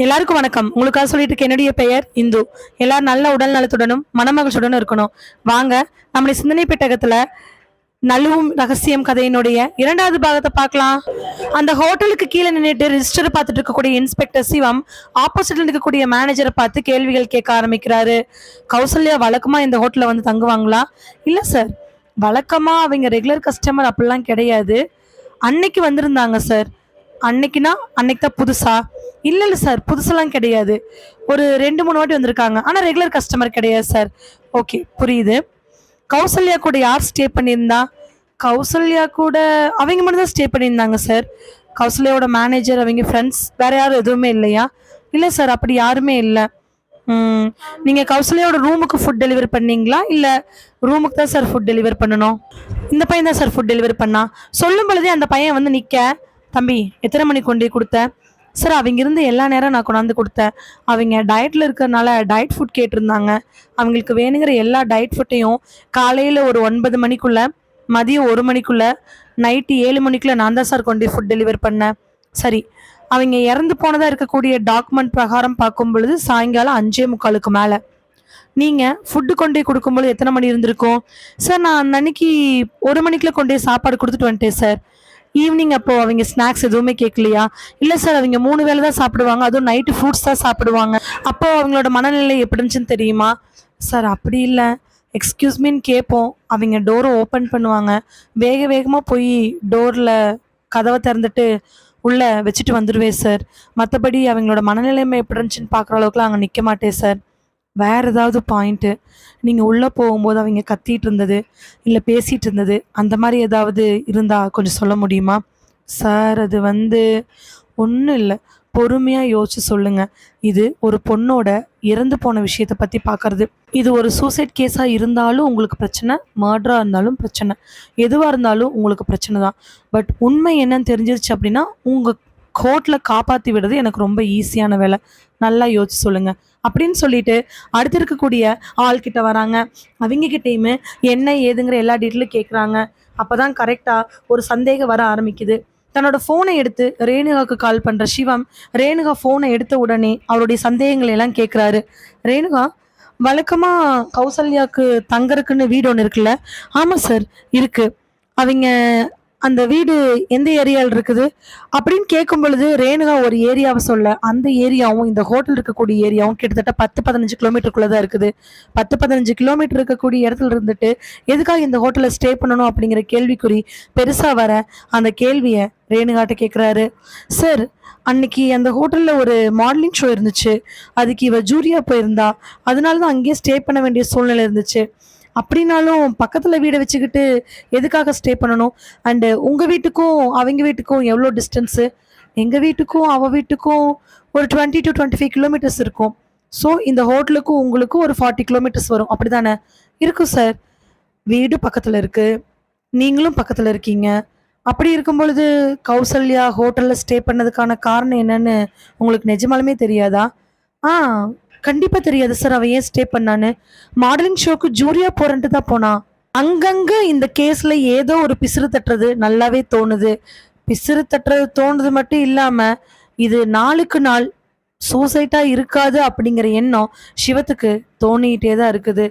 எல்லாருக்கும் வணக்கம். உங்களுக்காக சொல்லிட்டு இருக்க என்னுடைய பெயர் இந்து. எல்லாரும் நல்ல உடல் நலத்துடனும் மனமகிழ்ச்சியுடனும் இருக்கணும். வாங்க நம்முடைய சிந்தனை பெட்டகத்துல நழுவும் ரகசியம் கதையினுடைய 2வது பாகத்தை பார்க்கலாம். அந்த ஹோட்டலுக்கு கீழே நின்றுட்டு ரிஜிஸ்டர் பார்த்துட்டு இருக்கக்கூடிய இன்ஸ்பெக்டர் சிவம் ஆப்போசிட்ல இருக்கக்கூடிய மேனேஜரை பார்த்து கேள்விகள் கேட்க ஆரம்பிக்கிறாரு. கௌசல்யா வழக்கமா இந்த ஹோட்டல்ல வந்து தங்குவாங்களா? இல்ல சார், வழக்கமா அவங்க ரெகுலர் கஸ்டமர் அப்படிலாம் கிடையாது. அன்னைக்கு வந்திருந்தாங்க சார். அன்னைக்குன்னா அன்னைக்கு தான் புதுசா? இல்லை சார், புதுசெல்லாம் கிடையாது. ஒரு 2-3 வாட்டி வந்திருக்காங்க. ஆனால் ரெகுலர் கஸ்டமர் கிடையாது சார். ஓகே, புரியுது. கௌசல்யா கூட யார் ஸ்டே பண்ணியிருந்தா? கௌசல்யா கூட அவங்க மட்டும் தான் ஸ்டே பண்ணியிருந்தாங்க சார். கௌசல்யாவோட மேனேஜர், அவங்க ஃப்ரெண்ட்ஸ், வேற யாரும் எதுவுமே இல்லையா? இல்லை சார், அப்படி யாருமே இல்லை. நீங்கள் கௌசல்யாவோட ரூமுக்கு ஃபுட் டெலிவரி பண்ணீங்களா? இல்லை ரூமுக்கு தான் சார் ஃபுட் டெலிவரி பண்ணணும்? இந்த பையன் தான் சார் ஃபுட் டெலிவரி பண்ணா. சொல்லும் பொழுதே அந்த பையன் வந்து நிற்க, தம்பி எத்தனை மணிக்கு கொண்டு கொடுத்த? சார், அவங்க இருந்து எல்லா நேரம் நான் கொண்டாந்து கொடுத்தேன். அவங்க டயட்டில் இருக்கிறதுனால டயட் ஃபுட் கேட்டிருந்தாங்க. அவங்களுக்கு வேணுங்கிற எல்லா டயட் ஃபுட்டையும் காலையில் ஒரு 9 மணிக்குள்ளே, மதியம் 1 மணிக்குள்ளே, நைட்டு 7 மணிக்குள்ளே நான் தான் சார் கொண்டு ஃபுட் டெலிவரி பண்ணேன். சரி, அவங்க இறந்து போனதாக இருக்கக்கூடிய டாக்குமெண்ட் பிரகாரம் பார்க்கும் பொழுது சாயங்காலம் 5:45 மேலே. நீங்கள் ஃபுட்டு கொண்டு கொடுக்கும்பொழுது எத்தனை மணி இருந்திருக்கும்? சார், நான் அன்னைக்கு 1 மணிக்குள்ளே கொண்டு சாப்பாடு கொடுத்துட்டு வந்துட்டேன் சார். ஈவினிங் அப்போ அவங்க ஸ்நாக்ஸ் எதுவுமே கேட்கலையா? இல்லை சார், அவங்க 3 வேளை தான் சாப்பிடுவாங்க. அதுவும் நைட்டு ஃப்ரூட்ஸ் தான் சாப்பிடுவாங்க. அப்போ அவங்களோட மனநிலை எப்படி இருந்துச்சுன்னு தெரியுமா? சார், அப்படி இல்லை, எக்ஸ்கியூஸ் மீன்னு கேட்போம். அவங்க டோரை ஓப்பன் பண்ணுவாங்க. வேகமாக போய் டோரில் கதவை திறந்துட்டு உள்ளே வச்சுட்டு வந்துடுவேன் சார். மற்றபடி அவங்களோட மனநிலைமை எப்படி இருந்துச்சுன்னு பார்க்குற அளவுக்குலாம் அங்கே நிற்க மாட்டேன் சார். வேறு ஏதாவது பாயிண்ட்டு? நீங்கள் உள்ளே போகும்போது அவங்க கத்திட்டு இருந்தது, இல்லை பேசிகிட்டு இருந்தது, அந்த மாதிரி ஏதாவது இருந்தால் கொஞ்சம் சொல்ல முடியுமா? சார், அது வந்து ஒன்றும் இல்லை, பொறுமையாக யோசிச்சு சொல்லுங்கள். இது ஒரு பொண்ணோட இறந்து போன விஷயத்தை பற்றி பார்க்குறது. இது ஒரு சூசைட் கேஸாக இருந்தாலும் உங்களுக்கு பிரச்சனை, மர்டராக இருந்தாலும் பிரச்சனை, எதுவாக இருந்தாலும் உங்களுக்கு பிரச்சனை தான். பட் உண்மை என்னன்னு தெரிஞ்சிருச்சு அப்படின்னா உங்கள் கோர்ட்டில் காப்பாற்றி விடுறது எனக்கு ரொம்ப ஈஸியான வேலை. நல்லா யோசிச்சு சொல்லுங்கள் அப்படின்னு சொல்லிட்டு அடுத்து இருக்கக்கூடிய ஆள்கிட்ட வராங்க. அவங்கக்கிட்டையுமே என்ன ஏதுங்கிற எல்லா டீட்டெயிலும் கேட்குறாங்க. அப்போ தான் கரெக்டாக ஒரு சந்தேகம் வர ஆரம்பிக்குது. தன்னோட ஃபோனை எடுத்து ரேணுகாவுக்கு கால் பண்ணுற சிவம், ரேணுகா ஃபோனை எடுத்த உடனே அவருடைய சந்தேகங்களை எல்லாம் கேட்குறாரு. ரேணுகா, வழக்கமாக கௌசல்யாவுக்கு தங்கறதுக்குன்னு வீடு ஒன்று இருக்குல்ல? ஆமாம் சார், இருக்குது. அவங்க அந்த வீடு எந்த ஏரியாவில் இருக்குது அப்படின்னு கேட்கும் பொழுது ரேணுகா ஒரு ஏரியாவை சொல்ல, அந்த ஏரியாவும் இந்த ஹோட்டல் இருக்கக்கூடிய ஏரியாவும் கிட்டத்தட்ட 10-15 கிலோமீட்டருக்குள்ளே தான் இருக்குது. 10-15 கிலோமீட்டர் இருக்கக்கூடிய இடத்துல இருந்துட்டு எதுக்காக இந்த ஹோட்டலில் ஸ்டே பண்ணணும் அப்படிங்கிற கேள்விக்குறி பெருசாக வர அந்த கேள்வியை ரேணுகாட்ட கேட்குறாரு. சார், அன்னைக்கு அந்த ஹோட்டலில் ஒரு மாடலிங் ஷோ இருந்துச்சு. அதுக்கு இவ ஜூரியா போயிருந்தா, அதனால தான் அங்கேயே ஸ்டே பண்ண வேண்டிய சூழ்நிலை இருந்துச்சு. அப்படின்னாலும் பக்கத்தில் வீடை வச்சுக்கிட்டு எதுக்காக ஸ்டே பண்ணணும்? அண்டு உங்கள் வீட்டுக்கும் அவங்க வீட்டுக்கும் எவ்வளோ டிஸ்டன்ஸு? எங்கள் வீட்டுக்கும் அவள் வீட்டுக்கும் ஒரு 20 to 25 கிலோமீட்டர்ஸ் இருக்கும். ஸோ இந்த ஹோட்டலுக்கும் உங்களுக்கும் ஒரு 40 கிலோமீட்டர்ஸ் வரும், அப்படி தானே? இருக்கும் சார். வீடு பக்கத்தில் இருக்குது, நீங்களும் பக்கத்தில் இருக்கீங்க. அப்படி இருக்கும் பொழுது கௌசல்யா ஹோட்டலில் ஸ்டே பண்ணதுக்கான காரணம் என்னன்னு உங்களுக்கு நிஜமாலுமே தெரியாதா? ஆ, கண்டிப்பாக தெரியாது சார். அவன் ஏன் ஸ்டே பண்ணான்னு? மாடலிங் ஷோக்கு ஜூரியா போறன்ட்டு தான் போனான். அங்கங்கே இந்த கேஸில் ஏதோ ஒரு பிசுறு தட்டுறது நல்லாவே தோணுது. பிசுறு தட்டுறது தோணுது மட்டும் இல்லாமல் இது நாளுக்கு நாள் சூசைட்டாக இருக்காது அப்படிங்கிற எண்ணம் சிவத்துக்கு தோணிக்கிட்டே தான் இருக்குது.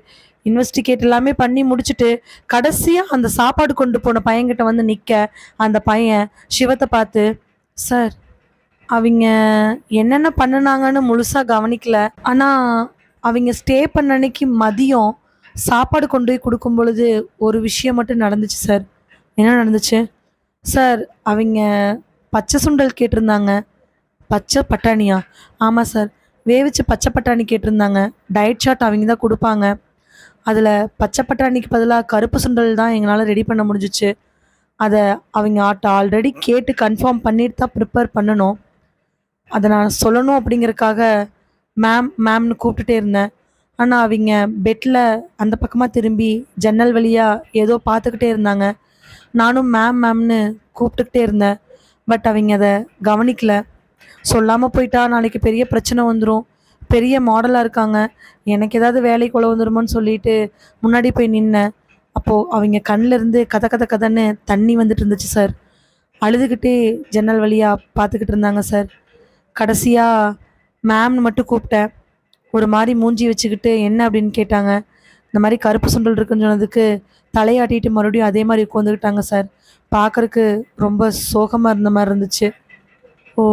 இன்வெஸ்டிகேட் எல்லாமே பண்ணி முடிச்சுட்டு கடைசியாக அந்த சாப்பாடு கொண்டு போன பையன்கிட்ட வந்து நிற்க, அந்த பையன் சிவத்தை பார்த்து, சார், அவங்க என்னென்ன பண்ணினாங்கன்னு முழுசாக கவனிக்கல. ஆனால் அவங்க ஸ்டே பண்ண அன்னைக்கு மதியம் சாப்பாடு கொண்டு போய் கொடுக்கும் பொழுது ஒரு விஷயம் மட்டும் நடந்துச்சு சார். என்ன நடந்துச்சு? சார், அவங்க பச்சை சுண்டல் கேட்டிருந்தாங்க. பச்சை பட்டாணியா? ஆமாம் சார், வேவிச்சு பச்சை பட்டாணி கேட்டிருந்தாங்க. டயட் சார்ட் அவங்க தான் கொடுப்பாங்க. அதில் பச்சை பட்டாணிக்கு பதிலாக கருப்பு சுண்டல் தான் எங்களால் ரெடி பண்ண முடிஞ்சிச்சு. அதை அவங்க ஆல்ரெடி கேட்டு கன்ஃபார்ம் பண்ணிட்டு தான் ப்ரிப்பேர் பண்ணணும். அதை நான் சொல்லணும் அப்படிங்கிறதுக்காக மேம்னு கூப்பிட்டுட்டே இருந்தேன். ஆனால் அவங்க பெட்டில் அந்த பக்கமாக திரும்பி ஜன்னல் வழியாக ஏதோ பார்த்துக்கிட்டே இருந்தாங்க. நானும் மேம்னு கூப்பிட்டுக்கிட்டே இருந்தேன். பட் அவங்க அதை கவனிக்கல. சொல்லாமல் போயிட்டா நாளைக்கு பெரிய பிரச்சனை வந்துடும். பெரிய மாடலாக இருக்காங்க, எனக்கு ஏதாவது வேலைக்கு கொலை வந்துடுமோன்னு சொல்லிட்டு முன்னாடி போய் நின்னேன். அப்போது அவங்க கண்ணிலேருந்து கதன்னு தண்ணி வந்துட்டு இருந்துச்சு சார். அழுதுகிட்டே ஜன்னல் வழியாக பார்த்துக்கிட்டு இருந்தாங்க சார். கடைசியாக மேம்னு மட்டும் கூப்பிட்டேன். ஒரு மாதிரி மூஞ்சி வச்சுக்கிட்டு என்ன அப்படின்னு கேட்டாங்க. இந்த மாதிரி கருப்பு சுண்டல் இருக்குன்னு சொன்னதுக்கு தலையாட்டிட்டு மறுபடியும் அதே மாதிரி உட்காந்துக்கிட்டாங்க சார். பார்க்கறக்கு ரொம்ப சோகமாக இருந்த மாதிரி இருந்துச்சு. ஓ,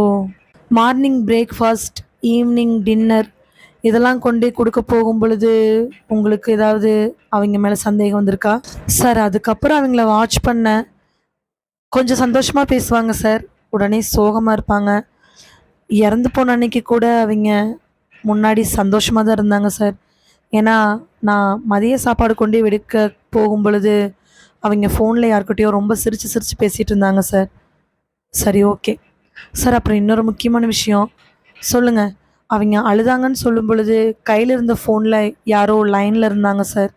மார்னிங் பிரேக்ஃபாஸ்ட், ஈவினிங் டின்னர் இதெல்லாம் கொண்டு கொடுக்க போகும் பொழுது உங்களுக்கு ஏதாவது அவங்க மேலே சந்தேகம் வந்திருக்கா? சார் அதுக்கப்புறம் அவங்கள வாட்ச் பண்ண கொஞ்சம் சந்தோஷமா பேசுவாங்க சார். உடனே சோகமா இருப்பாங்க. இறந்து போன அன்னைக்கு கூட அவங்க முன்னாடி சந்தோஷமா தான் இருந்தாங்க சார். ஏன்னா நான் மதிய சாப்பாடு கொண்டு எடுக்க போகும் பொழுது அவங்க ஃபோனில் யார்கிட்டயோ ரொம்ப சிரிச்சு சிரிச்சு பேசிட்டு இருந்தாங்க சார். சரி, ஓகே சார். அப்புறம் இன்னொரு முக்கியமான விஷயம் சொல்லுங்க. அவங்க அழுதாங்கன்னு சொல்லும் பொழுது கையில் இருந்த ஃபோனில் யாரோ லைனில் இருந்தாங்க சார்.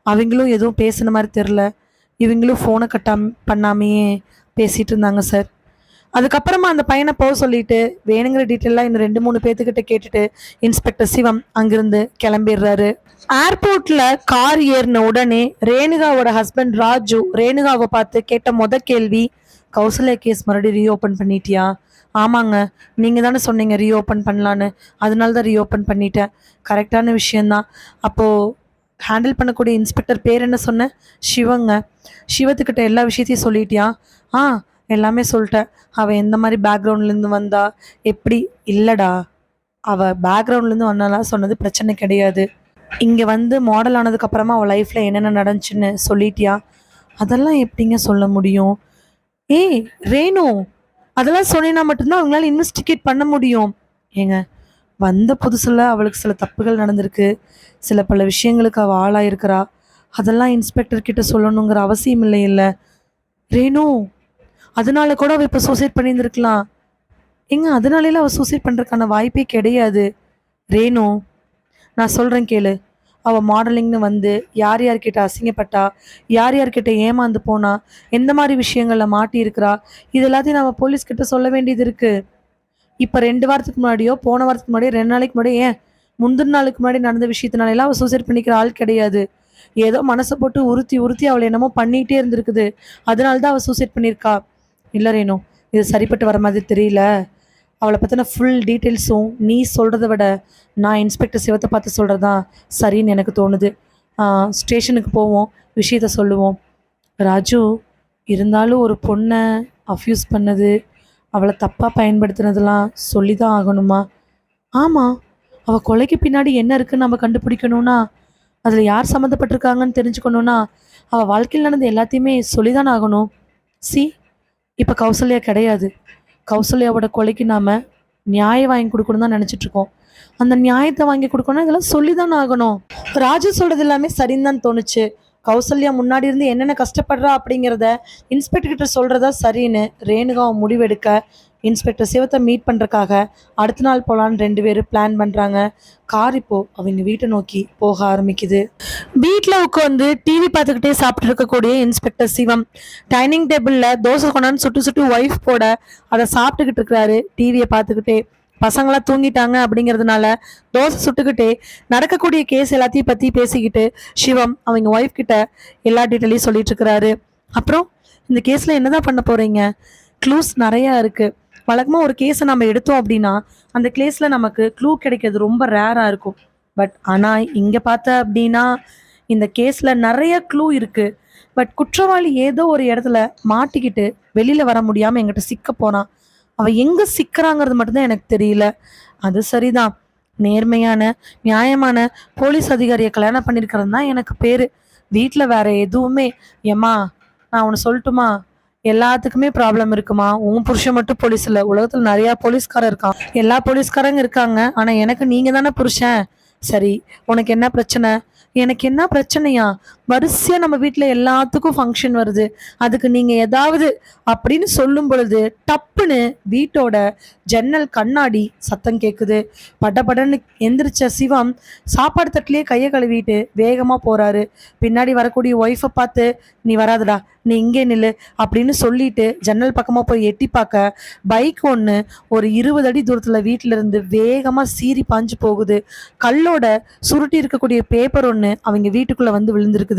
அவங்களும் எதுவும் பேசுன மாதிரி தெரில. இவங்களும் ஃபோனை பண்ணாமையே பேசிகிட்டு இருந்தாங்க சார். அதுக்கப்புறமா அந்த பையனை போக சொல்லிட்டு வேணுங்கிற டீட்டெயிலாக இன்னும் 2-3 பேர்த்துக்கிட்ட கேட்டுட்டு இன்ஸ்பெக்டர் சிவம் அங்கிருந்து கிளம்பிடுறாரு. ஏர்போர்ட்டில் கார் ஏறின உடனே ரேணுகாவோட ஹஸ்பண்ட் ராஜு ரேணுகாவை பார்த்து கேட்ட கேள்வி, கௌசல்யா கேஸ் மறுபடியும் ரீஓப்பன் பண்ணிட்டியா? ஆமாங்க, நீங்கள் தானே சொன்னீங்க ரீஓப்பன் பண்ணலான்னு, அதனால தான் ரீஓப்பன் பண்ணிட்டேன். கரெக்டான விஷயந்தான். அப்போது ஹேண்டில் பண்ணக்கூடிய இன்ஸ்பெக்டர் பேர் என்ன சொன்ன? சிவங்க. சிவத்துக்கிட்ட எல்லா விஷயத்தையும் சொல்லிட்டியா? ஆ, எல்லாமே சொல்லிட்டேன். அவள் எந்த மாதிரி பேக்ரவுண்ட்லேருந்து வந்தா எப்படி? இல்லைடா, அவள் பேக்ரவுண்ட்லேருந்து வந்தாலாம் சொன்னது பிரச்சனை கிடையாது. இங்கே வந்து மாடல் ஆனதுக்கப்புறமா அவள் லைஃப்பில் என்னென்ன நடந்துச்சுன்னு சொல்லிட்டியா? அதெல்லாம் எப்படிங்க சொல்ல முடியும்? ஏய் ரேணு, அதெல்லாம் சொன்னீங்கன்னா மட்டும்தான் அவங்களால இன்வெஸ்டிகேட் பண்ண முடியும். ஏங்க, வந்த புதுசில் அவளுக்கு சில தப்புகள் நடந்திருக்கு, சில பல விஷயங்களுக்கு அவள் ஆளாயிருக்கிறா. அதெல்லாம் இன்ஸ்பெக்டர் கிட்ட சொல்லணுங்கிற அவசியம் இல்லை. இல்லை ரேணு, அதனால கூட அவள் இப்போ சூசைட் பண்ணியிருந்துருக்கலாம். ஏங்க, அதனால அவள் சூசைட் பண்ணுறதுக்கான வாய்ப்பே கிடையாது. ரேணு, நான் சொல்கிறேன் கேளு. அவள் மாடலிங்னு வந்து யார் யார்கிட்ட அசிங்கப்பட்டா, யார் யார்கிட்ட ஏமாந்து போனா, எந்த மாதிரி விஷயங்களில் மாட்டியிருக்கிறா, இது எல்லாத்தையும் நம்ம போலீஸ்கிட்ட சொல்ல வேண்டியது இருக்குது. இப்போ 2 வாரத்துக்கு முன்னாடியோ போன வாரத்துக்கு முன்னாடியோ 2 நாளைக்கு முன்னாடியோ ஏன் முந்தின நாளுக்கு முன்னாடி நடந்த விஷயத்தினாலாம் அவள் சூசைட் பண்ணிக்கிற ஆள் கிடையாது. ஏதோ மனசை போட்டு உறுத்தி உறுத்தி அவளை என்னமோ பண்ணிகிட்டே இருந்திருக்குது. அதனால தான் அவள் சூசைட் பண்ணியிருக்கா. இல்லை ரேணு, இது சரிப்பட்டு வர மாதிரி தெரியல. அவளை பற்றின ஃபுல் டீட்டெயில்ஸும் நீ சொல்கிறத விட நான் இன்ஸ்பெக்டர் சிவத்தை பார்த்து சொல்கிறது தான் சரின்னு எனக்கு தோணுது. ஸ்டேஷனுக்கு போவோம், விஷயத்த சொல்லுவோம். ராஜு, இருந்தாலும் ஒரு பொண்ணை அஃப்யூஸ் பண்ணது, அவளை தப்பாக பயன்படுத்தினதெல்லாம் சொல்லி தான் ஆகணுமா? ஆமாம், அவள் கொலைக்கு பின்னாடி என்ன இருக்குன்னு நம்ம கண்டுபிடிக்கணும்னா, அதில் யார் சம்மந்தப்பட்டிருக்காங்கன்னு தெரிஞ்சுக்கணுன்னா அவள் வாழ்க்கையில் நடந்த எல்லாத்தையுமே சொல்லிதான் ஆகணும். சி, இப்போ கௌசல்யா கிடையாது. கௌசல்யாவோட கொலைக்கு நாம் நியாயம் வாங்கி கொடுக்கணும் தான் நினச்சிட்ருக்கோம். அந்த நியாயத்தை வாங்கி கொடுக்கணும், இதெல்லாம் சொல்லி தான் ஆகணும். ராஜு சொல்கிறது எல்லாமே சரின்னு தான் தோணுச்சு. கௌசல்யா முன்னாடி இருந்து என்னென்ன கஷ்டப்படுறா அப்படிங்கிறத இன்ஸ்பெக்டர் கிட்ட சொல்கிறதா சரின்னு ரேணுகாவை முடிவெடுக்க இன்ஸ்பெக்டர் சிவத்தை மீட் பண்ணுறக்காக அடுத்த நாள் போகலான்னு 2 பேரும் பிளான் பண்ணுறாங்க. கார் இப்போது அவங்க வீட்டை நோக்கி போக ஆரம்பிக்குது. வீட்டில் உட்காந்து டிவி பார்த்துக்கிட்டே சாப்பிட்டு இருக்கக்கூடிய இன்ஸ்பெக்டர் சிவம் டைனிங் டேபிளில் தோசை கொண்டாந்து சுட்டு சுட்டு ஒய்ஃப் போட அதை சாப்பிட்டுக்கிட்டு இருக்கிறாரு டிவியை பார்த்துக்கிட்டே. பசங்களாம் தூங்கிட்டாங்க அப்படிங்கிறதுனால தோசை சுட்டுக்கிட்டே நடக்கக்கூடிய கேஸ் எல்லாத்தையும் பற்றி பேசிக்கிட்டு சிவம் அவங்க ஒய்ஃப் கிட்ட எல்லா டீட்டெயிலையும் சொல்லிட்டு இருக்கிறாரு. அப்புறம் இந்த கேஸில் என்னதான் பண்ண போகிறீங்க? க்ளூஸ் நிறையா இருக்குது. வழக்கமாக ஒரு கேஸை நம்ம எடுத்தோம் அப்படின்னா அந்த கேஸில் நமக்கு க்ளூ கிடைக்கிறது ரொம்ப ரேராக இருக்கும். பட் ஆனால் இங்கே பார்த்த அப்படின்னா இந்த கேஸில் நிறைய க்ளூ இருக்குது. பட் குற்றவாளி ஏதோ ஒரு இடத்துல மாட்டிக்கிட்டு வெளியில் வர முடியாமல் எங்கிட்ட சிக்க போகிறான். அவள் எங்கே சிக்கிறாங்கிறது மட்டும்தான் எனக்கு தெரியல. அது சரிதான், நேர்மையான நியாயமான போலீஸ் அதிகாரியை கல்யாணம் பண்ணியிருக்கிறது தான் எனக்கு பேர். வீட்டில் வேற எதுவுமே. ஏம்மா, நான் ஒன்று சொல்லட்டுமா? எல்லாத்துக்குமே ப்ராப்ளம் இருக்குமா? உன் புருஷன் மட்டும் போலீஸ் இல்லை, உலகத்தில் நிறையா போலீஸ்காரர் இருக்கான். எல்லா போலீஸ்காரங்க இருக்காங்க, ஆனால் எனக்கு நீங்கள் தானே புருஷன். சரி, உனக்கு என்ன பிரச்சனை? எனக்கு என்ன பிரச்சனையா? வரிசையாக நம்ம வீட்டில் எல்லாத்துக்கும் ஃபங்க்ஷன் வருது, அதுக்கு நீங்கள் ஏதாவது அப்படின்னு சொல்லும் பொழுது டப்புன்னு வீட்டோட ஜன்னல் கண்ணாடி சத்தம் கேட்குது. படன்னு எந்திரிச்ச சிவம் சாப்பாடு தட்டிலேயே கையை கழுவிட்டு வேகமாக போகிறாரு. பின்னாடி வரக்கூடிய ஒய்ஃபை பார்த்து, நீ வராதுடா, நீ இங்கே நில்லு அப்படின்னு சொல்லிட்டு ஜன்னல் பக்கமாக போய் எட்டி பார்க்க பைக் ஒன்று ஒரு 20 அடி தூரத்தில் வீட்டிலேருந்து வேகமாக சீறி பாஞ்சு போகுது. கல்லோட சுருட்டி இருக்கக்கூடிய பேப்பர் ஒன்று அவங்க வீட்டுக்குள்ளே வந்து விழுந்திருக்குது.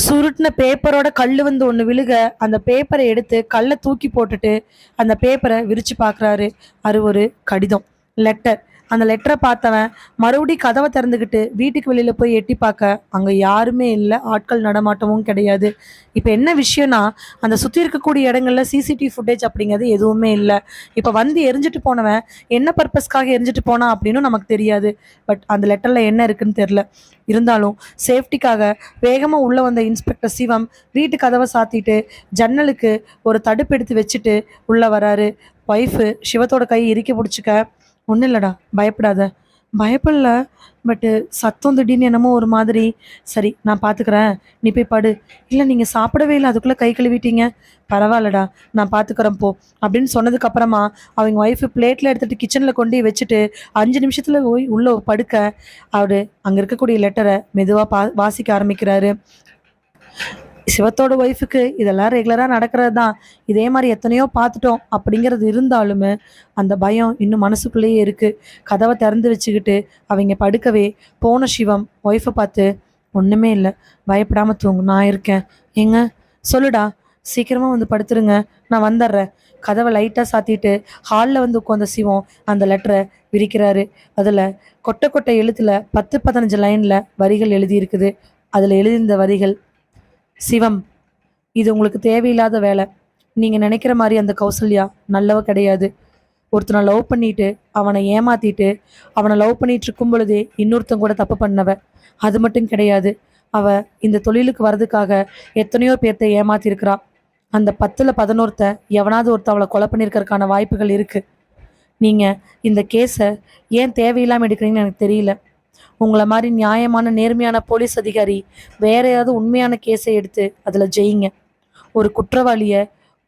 சுருட்டின பேப்பரோட கல் வந்து ஒன்று விழுக அந்த பேப்பரை எடுத்து கல்லை தூக்கி போட்டுட்டு அந்த பேப்பரை விரிச்சு பார்க்குறாரு. அது ஒரு கடிதம், லெட்டர். அந்த லெட்டரை பார்த்தவன் மறுபடியும் கதவை திறந்துக்கிட்டு வீட்டுக்கு வெளியில போய் எட்டி பார்க்க அங்க யாருமே இல்லை, ஆட்கள் நடமாட்டமும் கிடையாது. இப்ப என்ன விஷயம்னா, அந்த சுத்தி இருக்கக்கூடிய இடங்கள்ல சிசிடிவி ஃபுட்டேஜ் அப்படிங்கிறது எதுவுமே இல்லை. இப்ப வந்து எரிஞ்சிட்டு போனவன் என்ன பர்பஸ்க்காக எரிஞ்சிட்டு போனான் அப்படின்னு நமக்கு தெரியாது. பட் அந்த லெட்டர்ல என்ன இருக்குன்னு தெரியல. இருந்தாலும் சேஃப்டிக்காக வேகமா உள்ள வந்த இன்ஸ்பெக்டர் சிவம் வீட்டு கதவை சாத்திட்டு ஜன்னலுக்கு ஒரு தடுப்பு எடுத்து வச்சுட்டு உள்ள வராரு. ஒய்ஃபு சிவத்தோட கை இறுக்கி பிடிச்சிக்க, ஒன்றும் இல்லைடா, பயப்படாத. பயப்படல, பட்டு சத்தம் திடீர்னு என்னமோ ஒரு மாதிரி. சரி, நான் பார்த்துக்கிறேன், நீ போய் படு. இல்லை, நீங்கள் சாப்பிடவே இல்லை, அதுக்குள்ளே கை கழுவிட்டீங்க. பரவாயில்லடா, நான் பார்த்துக்கிறேன் போ அப்படின்னு சொன்னதுக்கு அப்புறமா அவங்க ஒய்ஃபு பிளேட்டில் எடுத்துகிட்டு கிச்சனில் கொண்டு போய் வச்சுட்டு 5 நிமிஷத்தில் போய் உள்ளே படுக்க அவர் அங்கே இருக்கக்கூடிய லெட்டரை மெதுவாக வாசிக்க ஆரம்பிக்கிறாரு. சிவத்தோட ஒய்ஃபுக்கு இதெல்லாம் ரெகுலராக நடக்கிறது தான். இதே மாதிரி எத்தனையோ பார்த்துட்டோம் அப்படிங்கிறது இருந்தாலுமே அந்த பயம் இன்னும் மனசுக்குள்ளேயே இருக்குது. கதவை திறந்து வச்சுக்கிட்டு அவங்க படுக்கவே போன சிவம் ஒய்ஃபை பார்த்து, ஒன்றுமே இல்லை, பயப்படாமல் தூங்கு, நான் இருக்கேன். ஏங்க, சொல்லுடா, சீக்கிரமாக வந்து படுத்துருங்க, நான் வந்துடுறேன். கதவை லைட்டாக சாத்திட்டு ஹாலில் வந்து உட்காந்த சிவம் அந்த லெட்டரை விரிக்கிறாரு. அதில் கொட்டை கொட்டை எழுத்தில் 10-15 லைனில் வரிகள் எழுதியிருக்குது. அதில் எழுதியிருந்த வரிகள்: சிவம், இது உங்களுக்கு தேவையில்லாத வேலை. நீங்கள் நினைக்கிற மாதிரி அந்த கௌசல்யா நல்லவ கிடையாது. ஒருத்தனை லவ் பண்ணிட்டு அவனை ஏமாத்திட்டு அவனை லவ் பண்ணிட்டு இருக்கும் பொழுதே இன்னொருத்தன் கூட தப்பு பண்ணவ. அது மட்டும் கிடையாது, அவ இந்த தொழிலுக்கு வர்றதுக்காக எத்தனையோ பேர்த்த ஏமாத்திருக்கிறா. அந்த 10-11 எவனாவது ஒருத்தன் அவளை கொலை பண்ணியிருக்கிறதுக்கான வாய்ப்புகள் இருக்குது. நீங்கள் இந்த கேஸை ஏன் தேவையில்லாமல் எடுக்கிறீங்கன்னு எனக்கு தெரியல. உங்களை மாதிரி நியாயமான நேர்மையான போலீஸ் அதிகாரி வேற ஏதாவது உண்மையான கேஸை எடுத்து அதில் ஜெயிங்க. ஒரு குற்றவாளியை,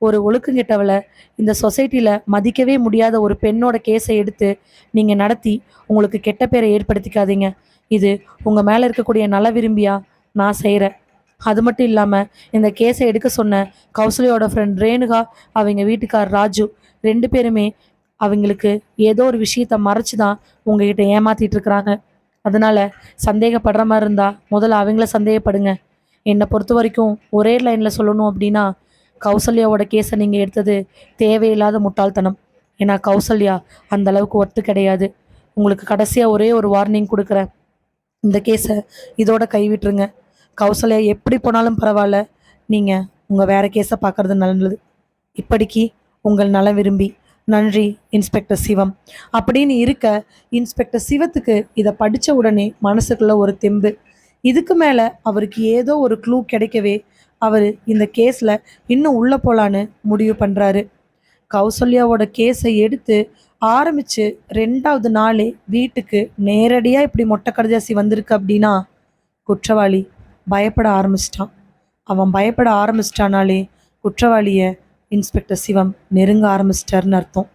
ஒரு ஒழுக்கங்கெட்டவளை, இந்த சொசைட்டியில் மதிக்கவே முடியாத ஒரு பெண்ணோட கேஸை எடுத்து நீங்கள் நடத்தி உங்களுக்கு கெட்ட பேரை ஏற்படுத்திக்காதீங்க. இது உங்கள் மேலே இருக்கக்கூடிய நல விரும்பியா நான் செய்கிறேன். அது மட்டும் இல்லாமல் இந்த கேஸை எடுக்க சொன்ன கௌசல்யோட ஃப்ரெண்ட் ரேணுகா, அவங்க வீட்டுக்கார் ராஜு, 2 பேருமே அவங்களுக்கு ஏதோ ஒரு விஷயத்தை மறைச்சு தான் உங்ககிட்ட ஏமாத்திட்டு இருக்கிறாங்க. அதனால சந்தேகப்படுற மாதிரி இருந்தால் முதல்ல அவங்கள சந்தேகப்படுங்க. என்னை பொறுத்த வரைக்கும் ஒரே லைனில் சொல்லணும் அப்படின்னா, கௌசல்யாவோட கேஸை நீங்கள் எடுத்தது தேவையில்லாத முட்டாள்தனம். ஏன்னா கௌசல்யா அந்த அளவுக்கு ஒர்த்து கிடையாது. உங்களுக்கு கடைசியாக ஒரே ஒரு வார்னிங் கொடுக்குறேன், இந்த கேஸை இதோட கைவிட்டுருங்க. கௌசல்யா எப்படி போனாலும் பரவாயில்ல, நீங்கள் உங்கள் வேற கேஸை பார்க்குறது நல்லது. இப்படிக்கு உங்கள் நல விரும்பி. நன்றி இன்ஸ்பெக்டர் சிவம் அப்படின்னு இருக்க, இன்ஸ்பெக்டர் சிவத்துக்கு இதை படித்த உடனே மனசுக்குள்ள ஒரு தெம்பு. இதுக்கு மேலே அவருக்கு ஏதோ ஒரு க்ளூ கிடைக்கவே அவர் இந்த கேஸில் இன்னும் உள்ளே போகலான்னு முடிவு பண்ணுறாரு. கௌசல்யாவோட கேஸை எடுத்து ஆரம்பித்து 2வது நாளே வீட்டுக்கு நேரடியாக இப்படி மொட்டை கடைதாசி வந்திருக்கு அப்படின்னா குற்றவாளி பயப்பட ஆரம்பிச்சிட்டான். அவன் பயப்பட ஆரம்பிச்சிட்டானாலே குற்றவாளியை இன்ஸ்பெக்டர் சிவம் நெருங்க ஆரம்பிச்சிட்டாருன்னு அர்த்தம்.